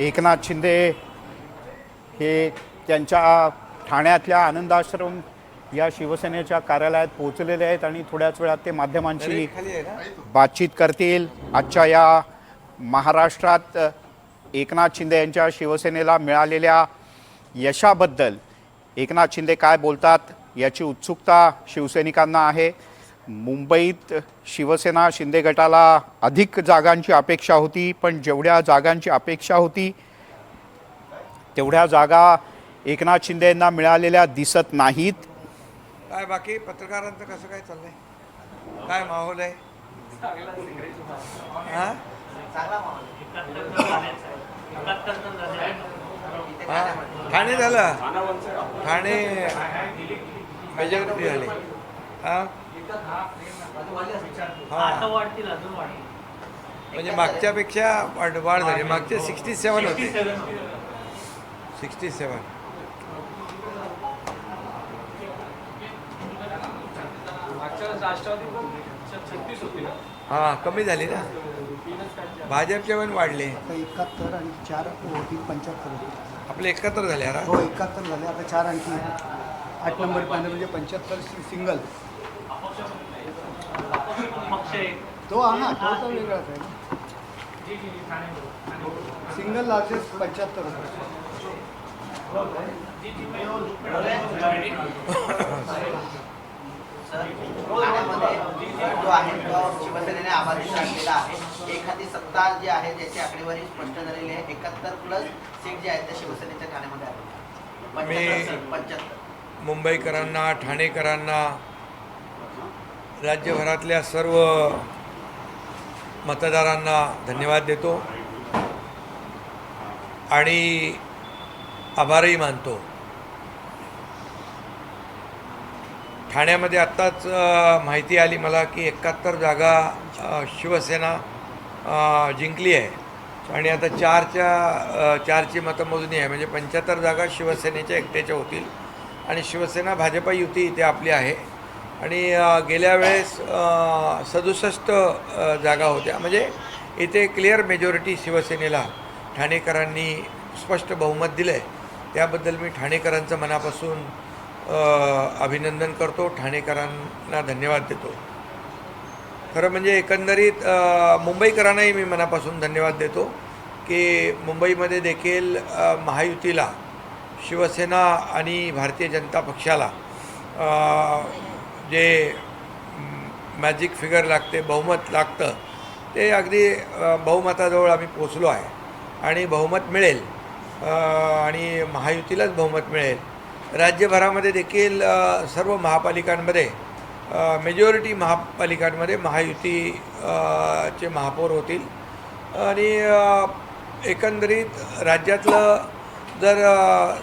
एकनाथ शिंदे हे त्यांच्या ठाण्यातल्या आनंदाश्रम या शिवसेनेच्या कार्यालयात पोहोचलेले आहेत आणि थोड्याच वेळात ते माध्यमांशी बातचीत करतील। आजच्या या महाराष्ट्रात एकनाथ शिंदे यांच्या शिवसेनेला मिळालेल्या यशाबद्दल एकनाथ शिंदे काय बोलतात याची उत्सुकता शिवसैनिकांना आहे। मुंबईत शिवसेना शिंदे गटाला अधिक जागांची अपेक्षा होती, पण जेवढ्या जागांची अपेक्षा होती तेवढ्या जागा एकनाथ शिंदे यांना मिळालेल्या दिसत नाहीत। काय बाकी पत्रकारांचं कसं काय चाललंय, काय माहोल आहे? ठाणे झालं, ठाणे मेजॉरिटी झाली। म्हणजे मागच्यापेक्षा वाढ झाली, मागचे 67 होते, 67। हां कमी झाली ना, भाजपचे पण वाढले। 71 आणि 4 होतील, 75 होतील आपले 71 झाले यार। हो 71 झाले, आता 4 आणखी 8 नंबर पाहिजे म्हणजे 75 सिंगल। तो हा तो तर वेगळाच आहे ना, सिंगल लार्जेस्ट 75 होते। जो आहे तो शिवसेनेने आबाधित राखलेला आहे। एखादी सत्ता जी आहे त्याची आकडेवारी स्पष्ट झालेली आहे। 71 प्लस सीट जे आहेत ते शिवसेनेच्या ठाण्यामध्ये आहेत। 75 मुंबईकरांना, ठाणेकरांना, राज्यभरातल्या सर्व मतदारांना धन्यवाद देतो आणि आभारही मानतो। ठाण्यामध्ये आत्ताच माहिती आली मला की 71 जागा शिवसेना जिंकली आहे आणि आता 4ची मतमोजणी आहे, म्हणजे 75 जागा शिवसेनेच्या एकट्याच्या होतील आणि शिवसेना भाजपा युती इथे आपली आहे। आणि गेल्या वेळेस 67 जागा होत्या, म्हणजे इथे क्लिअर मेजॉरिटी शिवसेनेला ठाणेकरांनी स्पष्ट बहुमत दिलं आहे। त्याबद्दल मी ठाणेकरांचं मनापासून अभिनंदन करतो, ठाणेकरांना धन्यवाद देतो। खरं म्हणजे एकंदरीत मुंबईकरांनाही मी मनापासून धन्यवाद देतो की मुंबईमध्ये देखील महायुतीला, शिवसेना आणि भारतीय जनता पक्षाला जे मॅजिक फिगर लागते, बहुमत लागतं, ते अगदी बहुमताजवळ आम्ही पोचलो आहे आणि बहुमत मिळेल आणि महायुतीलाच बहुमत मिळेल। राज्यभरामध्ये देखील सर्व महापालिकांमध्ये मेजॉरिटी महापालिकांमध्ये महायुती चे महापौर होतील आणि एकंदरीत राज्यातलं जर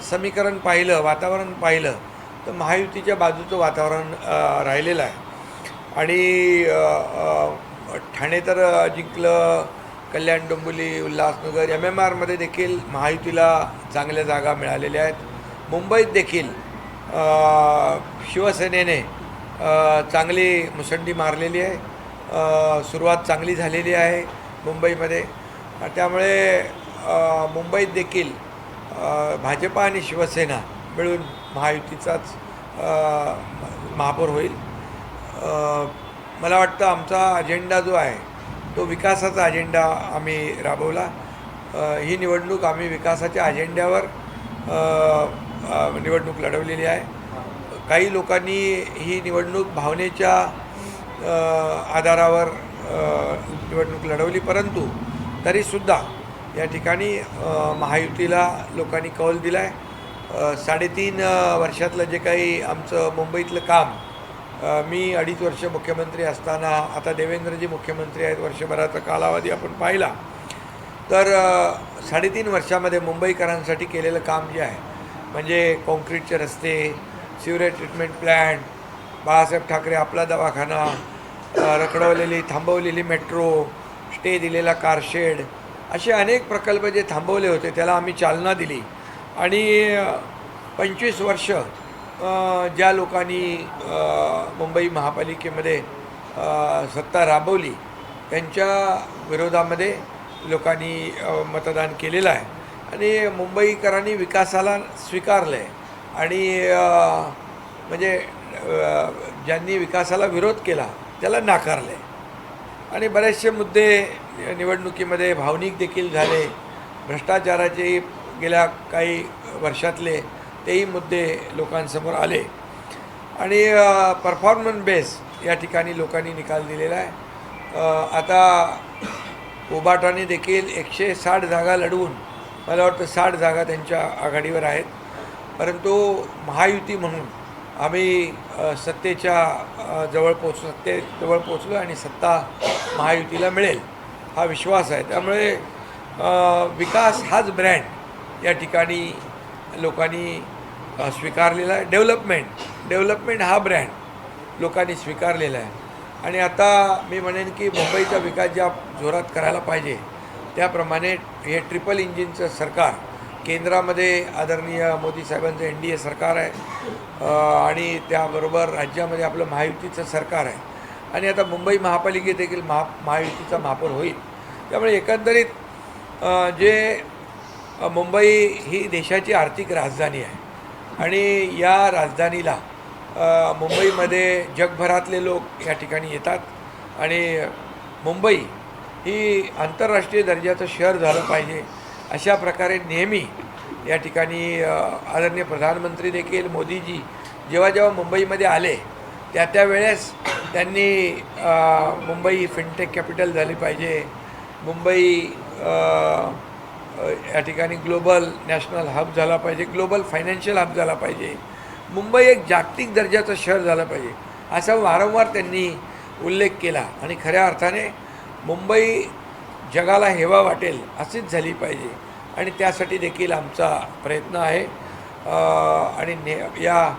समीकरण पाहिलं, वातावरण पाहिलं तर महायुतीच्या बाजूचं वातावरण राहिलेलं आहे। आणि ठाणे तर जिंकलं, कल्याण, डोंबिवली, उल्हासनगर, MMRमध्ये देखील महायुतीला चांगल्या जागा मिळालेल्या आहेत। मुंबईत देखील शिवसेनेने चांगली मुसंडी मारलेली आहे, सुरुवात चांगली झालेली आहे मुंबईमध्ये। त्यामुळे मुंबईत देखील भाजपा आणि शिवसेना मिळून महायुतीचाच महापौर होईल। मला वाटतं आमचा अजेंडा जो आहे तो विकासाचा अजेंडा आम्ही राबवला। ही निवडणूक आम्ही विकासाच्या अजेंड्यावर निवडणूक लढवलेली आहे। काही लोकांनी ही निवडणूक भावनेच्या आधारावर निवडणूक लढवली, परंतु तरीसुद्धा या ठिकाणी महायुतीला लोकांनी कौल दिला आहे। 3.5 वर्षातलं जे काही आमचं मुंबईतलं काम, मी 2.5 वर्ष मुख्यमंत्री असताना, आता देवेंद्रजी मुख्यमंत्री आहेत, वर्षभराचा कालावधी आपण पाहिला तर 3.5 वर्षामध्ये मुंबईकरांसाठी केलेलं काम जे आहे, म्हणजे कॉन्क्रीटचे रस्ते, sewerage treatment plant, Balasaheb Thackeray आपला दवाखाना, रखडवलेली थांबवलेली मेट्रो, स्टे दिलेला कारशेड, असे अनेक प्रकल्प जे थांबवले होते त्याला आम्ही चालना दिली आणि 25 वर्ष ज्या लोकांनी मुंबई महापालिकेमध्ये सत्ता राबवली त्यांच्या विरोधामध्ये लोकांनी मतदान केलेलं आहे आणि मुंबईकरांनी विकासाला स्वीकारलं आहे आणि म्हणजे ज्यांनी विकासाला विरोध केला त्याला नाकारलं आहे आणि बरेचसे मुद्दे निवडणुकीमध्ये भावनिक देखील झाले. भ्रष्टाचाराचे गेल्या काही वर्षातले तेही मुद्दे लोकांसमोर आले आणि परफॉर्मन्स बेस या ठिकाणी लोकांनी निकाल दिलेला आहे. आता उबाटाने देखील 160 जागा लढवून मला वाटतं 60 जागा त्यांच्या आघाडीवर आहेत. परंतु महायुती म्हणून आम्ही सत्तेजवळ पोचलो आणि सत्ता महायुतीला मिळेल हा विश्वास आहे. त्यामुळे विकास हाच ब्रँड या ठिकाणी लोकांनी स्वीकारलेला आहे. डेव्हलपमेंट हा ब्रँड लोकांनी स्वीकारलेला आहे आणि आता मी म्हणेन की मुंबईचा विकास ज्या जोरात करायला पाहिजे त्याप्रमाणे हे ट्रिपल इंजिनचं सरकार केंद्रामध्ये आदरणीय मोदी साहेबांचं NDA सरकार आहे आणि त्याबरोबर राज्यामध्ये आपलं महायुतीचं सरकार आहे आणि आता मुंबई महापालिकेत देखील महायुतीचा महापौर होईल. त्यामुळे एकंदरीत जे मुंबई ही देशाची आर्थिक राजधानी आहे आणि या राजधानीला मुंबईमध्ये जगभरातले लोक या ठिकाणी येतात आणि मुंबई ही आंतरराष्ट्रीय दर्जाचं शहर झालं पाहिजे अशा प्रकारे नेहमी या ठिकाणी आदरणीय प्रधानमंत्री देखील मोदीजी जेव्हा मुंबईमध्ये आले त्यावेळेस त्यांनी मुंबई फिनटेक कॅपिटल झाली पाहिजे, मुंबई या ठिकाणी ग्लोबल नॅशनल हब झाला पाहिजे, ग्लोबल फायनान्शियल हब झाला पाहिजे, मुंबई एक जागतिक दर्जाचं शहर झालं पाहिजे असा वारंवार त्यांनी उल्लेख केला आणि खऱ्या अर्थाने मुंबई जगाला हेवा वाटेल अशीच झाली पाहिजे आणि त्यासाठी देखील आमचा प्रयत्न आहे. आणि या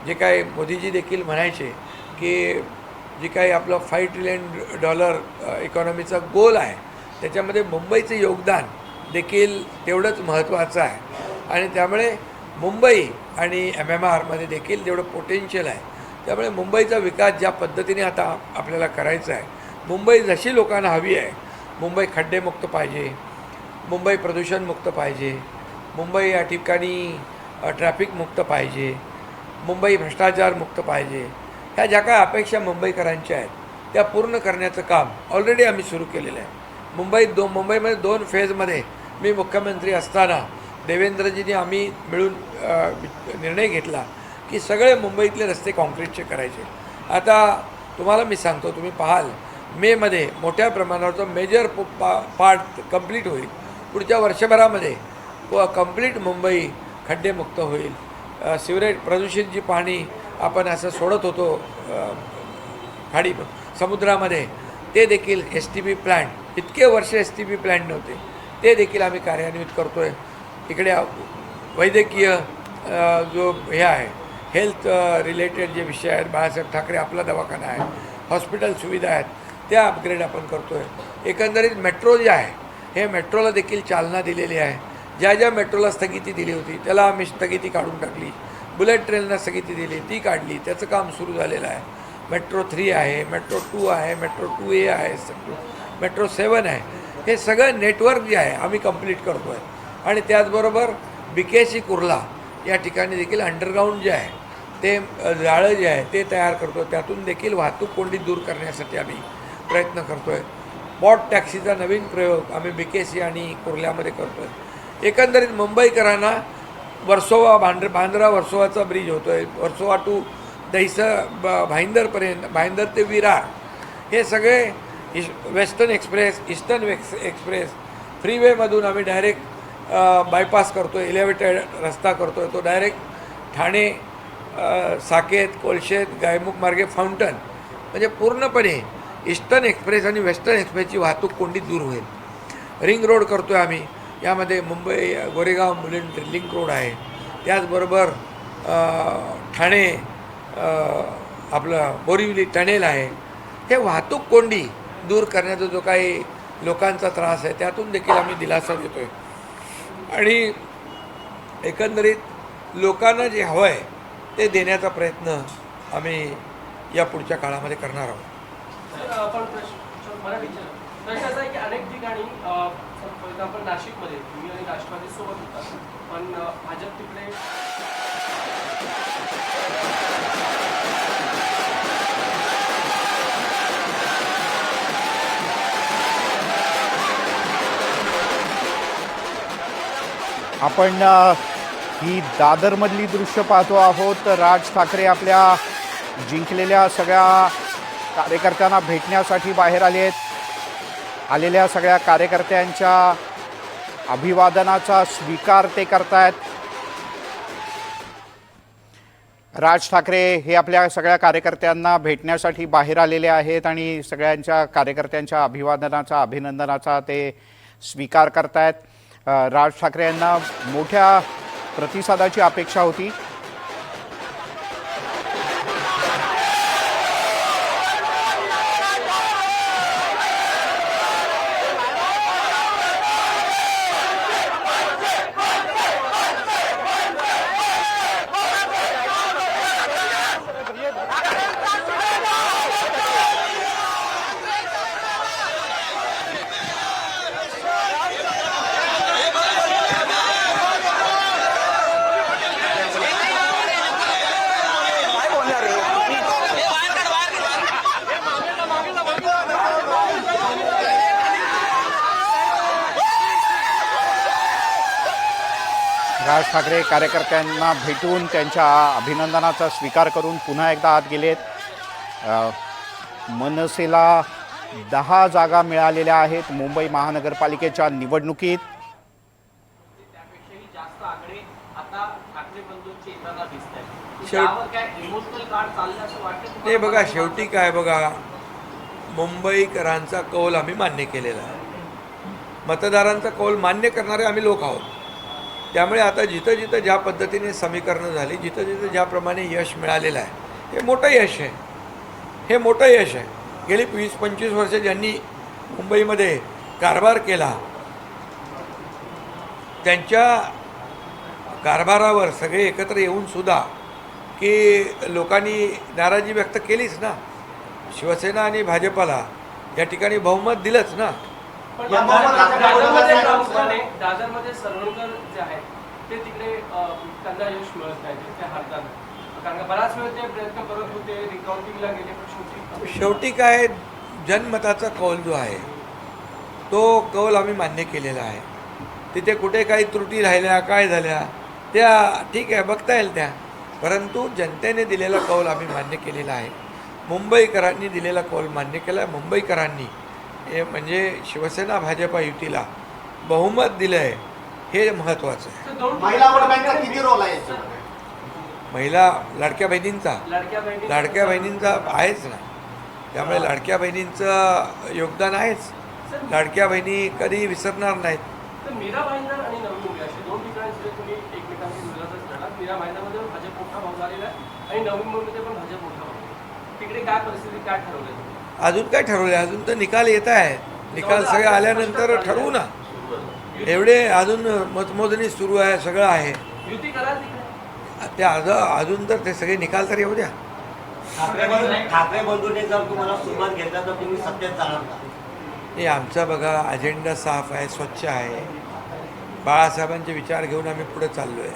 जे काही मोदीजी देखील म्हणायचे की जे काही आपलं $5 ट्रिलियन इकॉनॉमीचा गोल आहे त्याच्यामध्ये मुंबईचं योगदान देखील तेवढंच महत्त्वाचं आहे आणि त्यामुळे मुंबई आणि MMRमध्ये देखील तेवढं पोटेन्शियल आहे. त्यामुळे मुंबईचा विकास ज्या पद्धतीने आता आपल्याला करायचा आहे, मुंबई जशी लोकांना हवी आहे, मुंबई खड्डेमुक्त पाहिजे, मुंबई प्रदूषणमुक्त पाहिजे, मुंबई या ठिकाणी ट्रॅफिकमुक्त पाहिजे, मुंबई भ्रष्टाचारमुक्त पाहिजे, ह्या ज्या काय अपेक्षा मुंबईकरांच्या आहेत त्या पूर्ण करण्याचं काम ऑलरेडी आम्ही सुरू केलेलं आहे. मुंबईमध्ये 2 फेजमध्ये मी मुख्यमंत्री असताना देवेंद्रजींनी आम्ही मिळून निर्णय घेतला की सगळे मुंबईतले रस्ते काँक्रीटचे करायचे. आता तुम्हाला मी सांगतो, तुम्ही पाहाल मेमध्ये मोठ्या प्रमाणावरचं मेजर पार्ट कंप्लीट होईल. पुढच्या वर्षभरामध्ये कंप्लीट मुंबई खड्डेमुक्त होईल. सिवरेज प्रदूषित जी पाणी आपण असं सोडत होतो खाडी समुद्रामध्ये ते देखील STP प्लॅन्ट, इतके वर्ष STP प्लॅन्ट नव्हते, ते देखील आम्ही कार्यान्वित करतो आहे. इकडे वैद्यकीय जो हे आहे हेल्थ रिलेटेड जे विषय आहेत, बाळासाहेब ठाकरे आपला दवाखाना आहे, हॉस्पिटल सुविधा आहेत त्या अपग्रेड आपण करतो आहे. एकंदरीत मेट्रो जे आहे हे मेट्रोला देखील चालना दिलेली आहे. ज्या मेट्रोला स्थगिती दिली होती त्याला आम्ही स्थगिती काढून टाकली. बुलेट ट्रेनला स्थगिती दिली ती काढली, त्याचं काम सुरू झालेलं आहे. मेट्रो 3 आहे, मेट्रो 2 आहे, मेट्रो 2A आहे, मेट्रो 7 आहे. हे सगळं नेटवर्क जे आहे आम्ही कंप्लीट करतो आहे आणि त्याचबरोबर BKC कुर्ला या ठिकाणी देखील अंडरग्राऊंड जे आहे ते जाळं जे आहे ते तयार करतो. त्यातून देखील वाहतूक कोंडी दूर करण्यासाठी आम्ही प्रयत्न करतो आहे. बॉट टॅक्सीचा नवीन प्रयोग आम्ही BKC आणि कुर्ल्यामध्ये करतो आहे. एकंदरीत मुंबईकरांना बांद्रा वर्सोवाचा ब्रिज होतो आहे, वर्सोवा टू भाईंदरपर्यंत, भाईंदर ते विरार, हे सगळे वेस्टर्न एक्सप्रेस, ईस्टर्न एक्सप्रेस, फ्रीवेमधून आम्ही डायरेक्ट बायपास करतो आहे, एलिव्हेटेड रस्ता करतो आहे. तो डायरेक्ट ठाणे, साकेत, कोलशेत, गायमुख मार्गे फाउंटन, म्हणजे पूर्णपणे ईस्टर्न एक्सप्रेस आणि वेस्टर्न एक्सप्रेसची वाहतूक कोंडी दूर होईल. रिंग रोड करतो आहे आम्ही, यामध्ये मुंबई गोरेगाव मुलुंड लिंक रोड आहे, त्याचबरोबर ठाणे आपलं बोरिवली टनेल आहे. हे वाहतूक कोंडी दूर करण्याचा जो काही लोकांचा त्रास आहे त्यातून देखील आम्ही दिलासा देतो आहे. आणि एकंदरीत लोकांना जे हवं आहे ते देण्याचा प्रयत्न आम्ही या पुढच्या काळामध्ये करणार आहोत. आपण प्रश्न असा आहे की अनेक ठिकाणी फॉर एक्झाम्पल नाशिकमध्ये तुम्ही आणि राष्ट्रवादी सोबत होता, पण भाजप तिकडे आपण ही दादरमधली दृश्य पाहतो आहोत. राज ठाकरे आपल्या जिंकलेल्या सगळ्या कार्यकर्त्यांना भेटण्यासाठी बाहेर आले आहेत. आलेल्या सगळ्या कार्यकर्त्यांच्या अभिवादनाचा स्वीकार ते करतायत. राज ठाकरे हे आपल्या सगळ्या कार्यकर्त्यांना भेटण्यासाठी बाहेर आलेले आहेत आणि सगळ्यांच्या कार्यकर्त्यांच्या अभिवादनाचा अभिनंदनाचा ते स्वीकार करतायत. राज ठाकरे यांना मोठ्या प्रतिसादाची अपेक्षा होती. राज ठाकरे कार्यकर्त्यांना भेटून त्यांच्या अभिनंदनाचा स्वीकार करून पुन्हा एकदा आत गेलेत. मनसेला 10 जागा मिळालेल्या आहेत मुंबई महानगरपालिकेच्या निवडणुकीत. त्यापेक्षाही जास्त आकडे आता ठाकरे बंधूंचे येताना दिसत आहेत. शेवट- त्यावर काय इमोशनल कार्ड चाललं असं वाटतं? ते बघा, शेवटी काय बघा, मुंबईकरांचा कौल आम्ही मान्य केलेला आहे. मतदारांचा कौल मान्य करणारे आम्ही लोक आहोत. त्यामुळे आता जिथं जिथं ज्या पद्धतीने समीकरणं झाली, जिथं जिथं ज्याप्रमाणे यश मिळालेलं आहे, हे मोठं यश आहे. हे मोठं यश आहे. गेली 20-25 वर्ष ज्यांनी मुंबईमध्ये कारभार केला, त्यांच्या कारभारावर सगळे एकत्र येऊनसुद्धा की लोकांनी नाराजी व्यक्त केलीच ना. शिवसेना आणि भाजपाला या ठिकाणी बहुमत दिलंच ना. पण दादरमध्ये प्रामुख्याने दादरमध्ये सरवणकर जे आहेत ते तिकडे त्यांना यश मिळत नाही, ते हारतात. कारण का बराच वेळ ते प्रयत्न करत होते, रिकाउंटिंगला गेले, पण शेवटी काय, जनमताचा कौल जो आहे तो कौल आम्ही मान्य केलेला आहे. तिथे कुठे काही त्रुटी राहिल्या, काय झाल्या, त्या ठीक आहे, बघता येईल त्या. परंतु जनतेने दिलेला कौल आम्ही मान्य केलेला आहे. मुंबईकरांनी दिलेला कौल मान्य केला आहे. मुंबईकरांनी हे म्हणजे शिवसेना भाजपा युतीला बहुमत दिलं आहे, हे महत्त्वाचं आहे. महिला वोट बँकचा किती रोल आहे याच्यामध्ये? महिला लाडक्या बहिणींचा लाडक्या बहिणींचा आहेच ना. त्यामुळे लाडक्या बहिणींचं योगदान आहेच. लाडक्या बहिणी कधी विसरणार नाहीत. तर मीरा भाईंदर आणि नवी मुंबई असे दोन ठिकाणी सुद्धा तुम्ही एकमेकांशी विरोधात लढात. मीरा भाईंदरमध्ये पण भाजप मोठा भाव झालेला आहे आणि नवी मुंबईमध्ये पण भाजप मोठा भाव. तिकडे काय परिस्थिती, काय ठरवलं? अजून काय ठरवलं आहे? अजून तर निकाल येत आहे. निकाल सगळे आल्यानंतर ठरवू ना. एवढे अजून मतमोजणी सुरू आहे, सगळं आहे. युती कराल तिकडे? ते अजून तर ते सगळे निकाल तर येऊ द्या. ठाकरे बंधूंनी जर तुम्हाला सुरुवात घेतला तर तुम्ही सत्तेत जाणार का? हे आमचा बघा अजेंडा साफ आहे, स्वच्छ आहे. बाळासाहेबांचे विचार घेऊन आम्ही पुढे चाललो आहे.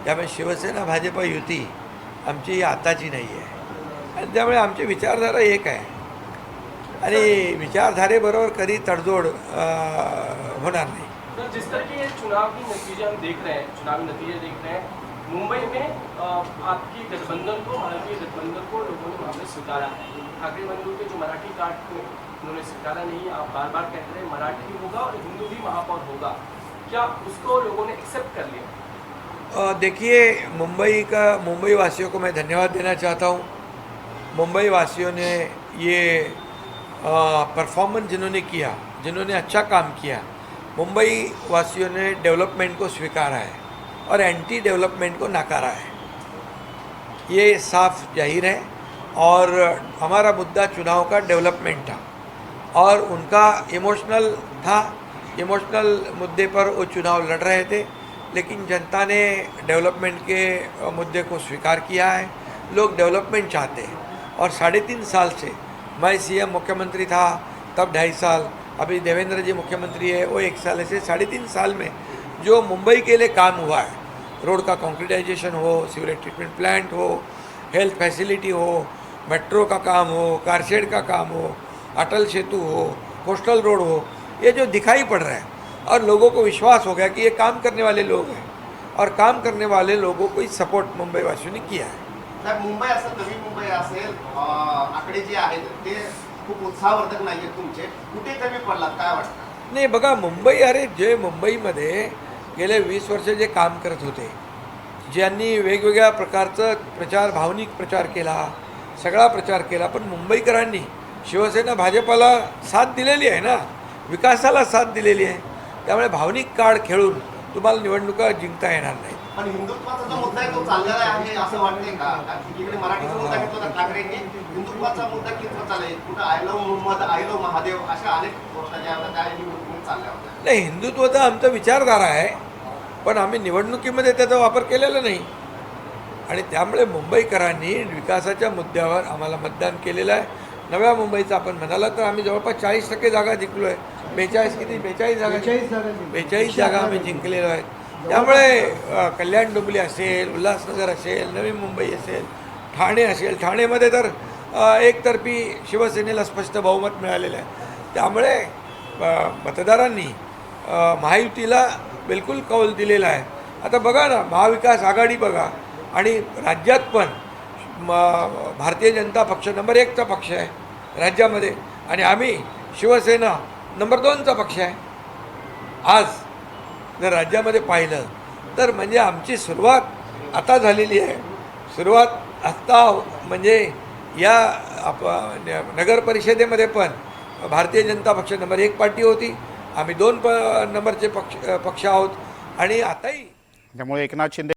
त्यामुळे शिवसेना भाजपा युती आमची आताची नाही आहे आणि त्यामुळे आमची विचारधारा एक आहे आणि विचारधारेबरोबर कधी तडजोड होणार नाही. तो जिस तरह के चुनाव की नतीजे हम देख रहे हैं, चुनावी नतीजे देख रहे हैं, मुंबई में आपकी गठबंधन को, भारतीय गठबंधन को लोगों ने वहाँ पे स्वीकारा है. ठाकरे बंधु के जो मराठी कार्ड को उन्होंने स्वीकारा नहीं. आप बार बार कहते रहे मराठी होगा और हिंदू भी महापौर होगा. क्या उसको लोगों ने एक्सेप्ट कर लिया? देखिए, मुंबई वासियों को मैं धन्यवाद देना चाहता हूँ. मुंबई वासियों ने ये परफॉर्मेंस जिन्होंने किया, जिन्होंने अच्छा काम किया, मुंबई वासियों ने डेवलपमेंट को स्वीकारा है और एंटी डेवलपमेंट को नकारा है. ये साफ जाहिर है. और हमारा मुद्दा चुनाव का डेवलपमेंट था और उनका इमोशनल था, इमोशनल मुद्दे पर वो चुनाव लड़ रहे थे, लेकिन जनता ने डेवलपमेंट के मुद्दे को स्वीकार किया है। लोग डेवलपमेंट चाहते हैं और 3.5 साल से मैं सीएम मुख्यमंत्री था तब 2.5 साल, अभी देवेंद्र जी मुख्यमंत्री है वो 1 साल, ऐसे 3.5 साल में जो मुंबई के लिए काम हुआ है, रोड का कंक्रीटाइजेशन हो, सीवरेज ट्रीटमेंट प्लांट हो, हेल्थ फैसिलिटी हो, मेट्रो का काम हो, कारशेड का काम हो, अटल सेतु हो, कोस्टल रोड हो, ये जो दिखाई पड़ रहा है और लोगों को विश्वास हो गया कि ये काम करने वाले लोग हैं और काम करने वाले लोगों को ही सपोर्ट मुंबई वासियों ने किया है। साहेब, मुंबई असेल, नवी मुंबई असेल, आकडे जे आहेत ते खूप उत्साहवर्धक नाही आहेत तुमचे, कुठे कमी पडलात काय वाटतं? नाही बघा, मुंबई, अरे जे मुंबईमध्ये गेले 20 वर्ष जे काम करत होते, ज्यांनी वेगवेगळ्या प्रकारचं प्रचार, भावनिक प्रचार केला, सगळा प्रचार केला, पण मुंबईकरांनी शिवसेना भाजपाला साथ दिलेली आहे ना, विकासाला साथ दिलेली आहे, त्यामुळे भावनिक कार्ड खेळून तुम्हाला निवडणुका जिंकता येणार नाही। पण हिंदुत्वाचा जो मुद्दा आहे तो चाललेला आहे असं वाटतंय का? इकडे मराठीचा मुद्दा घेतला तर ठाकरेंनी हिंदुत्वाचा मुद्दा कितवा चालेल? कुठं I love Mohammed, I love Mahadev अशा अनेक गोष्टी ज्या होत्या त्या निवडणुकीत चालल्या होत्या। नाही, हिंदुत्वाचा आमचा विचारधारा आहे, पण आम्ही निवडणुकीमध्ये त्याचा वापर केलेला नाही आणि त्यामुळे मुंबईकरांनी विकासाच्या मुद्द्यावर आम्हाला मतदान केलेलं आहे। नव्या मुंबईचा आपण म्हणाला तर आम्ही जवळपास 40% जागा जिंकलो आहे। 42 जागा 42 जागा आम्ही जिंकलेलो आहे। त्यामुळे कल्याण डोंबिवली असेल, उल्हासनगर असेल, नवी मुंबई असेल, ठाणे असेल, ठाणेमध्ये तर एकतर्फी शिवसेनेला स्पष्ट बहुमत मिळालेलं आहे। त्यामुळे मतदारांनी महायुतीला बिलकुल कौल दिलेला आहे। आता बघा ना, महाविकास आघाडी बघा आणि राज्यात पण भारतीय जनता पक्ष नंबर 1चा पक्ष आहे राज्यामध्ये आणि आम्ही शिवसेना नंबर 2चा पक्ष आहे। आज जर राज्यामध्ये पाहिलं तर म्हणजे आमची सुरुवात आता झालेली आहे। सुरुवात आत्ता म्हणजे या नगर परिषदेमध्ये पण भारतीय जनता पक्ष नंबर 1 पार्टी होती, आम्ही 2 नंबरचे पक्ष आहोत आणि आताही त्यामुळे एकनाथ शिंदे